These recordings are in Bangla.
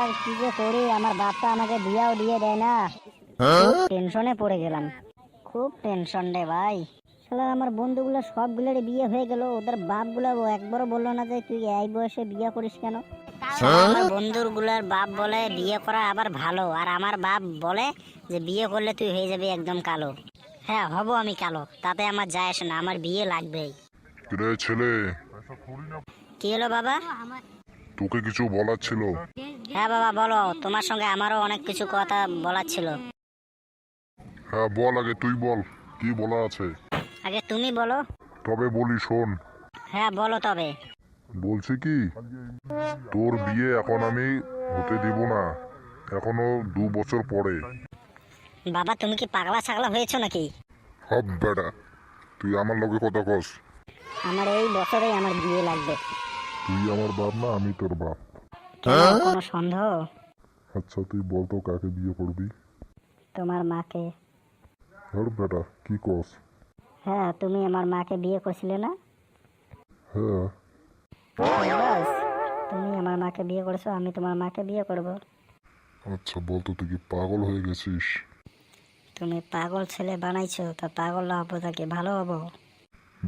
এবার কি যে করি, আমার বাপটা আমাকে বিয়াও দিয়ে দেয় না। খুব টেনশনে পড়ে গেলাম, খুব টেনশন রে ভাই। শালা আমার বন্ধুগুলো সবগুলোর বিয়ে হয়ে গেল, ওদের বাপগুলো একবারও বললো না যে তুই এই বয়সে বিয়ে করিস কেন। শালা আমার বন্ধুর গুলার বাপ বলে বিয়ে করা আবার ভালো, আর আমার বাপ বলে যে বিয়ে করলে তুই হয়ে যাবি একদম কালো। হ্যাঁ, হব আমি কালো, তাতে আমার যায় আসে না, আমার বিয়ে লাগবেই। রে ছেলে, কি হলো বাবা? তোকে কিছু বলার ছিল। হ্যাঁ বাবা বলো, তোমার সঙ্গে আমারও অনেক কিছু কথা বলার ছিল। হ্যাঁ বল, আগে তুই বল, কি বলা আছে। আগে তুমি বলো। তবে বলি শোন। হ্যাঁ বলো তবে। বলছি কি, তোর বিয়ে এখন আমি হতে দিব না, এখনো 2 বছর পরে। বাবা তুমি কি পাগলা ছাগলা হয়েছো নাকি? হব বেটা, তুই আমার লগে কথা কস। আমার এই বছরেই আমার বিয়ে লাগবে। তুই আমার বাপ না আমি তোর বাপ। কেন, কোনো সন্দেহ? আচ্ছা তুই বল তো কাকে বিয়ে করবি। তোমার মাকে। হর বেটা কি কস। হ্যাঁ, তুমি আমার মাকে বিয়ে করছিলে না? হ্যাঁ। বাস, তুমি আমার মাকে বিয়ে করেছো, আমি তোমার মাকে বিয়ে করব। আচ্ছা বল তো তুই কি পাগল হয়ে গেছিস। তুমি পাগল ছেলে বানাইছো, তা পাগল না হবো তাকে ভালো হবো?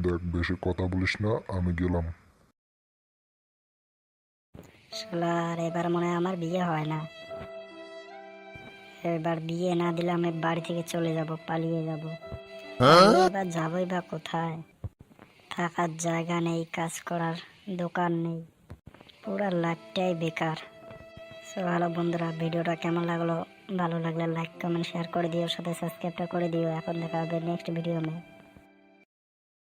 দেখ বেশি কথা বলিস না, আমি গেলাম। শালার এবার মনে হয় আমার বিয়ে হয় না। এবার বিয়ে না দিলে আমি বাড়ি থেকে চলে যাব, পালিয়ে যাব। এবার যাবোই বা কোথায়? থাকার জায়গা নেই, কাজ করার দোকান নেই, পুরো লাইফটাই বেকার। সো ভালো বন্ধুরা, ভিডিওটা কেমন লাগলো? ভালো লাগলে লাইক কমেন্ট শেয়ার করে দিও, সাথে সাবস্ক্রাইবটা করে দিও। এখন দেখা হবে নেক্সট ভিডিও মে।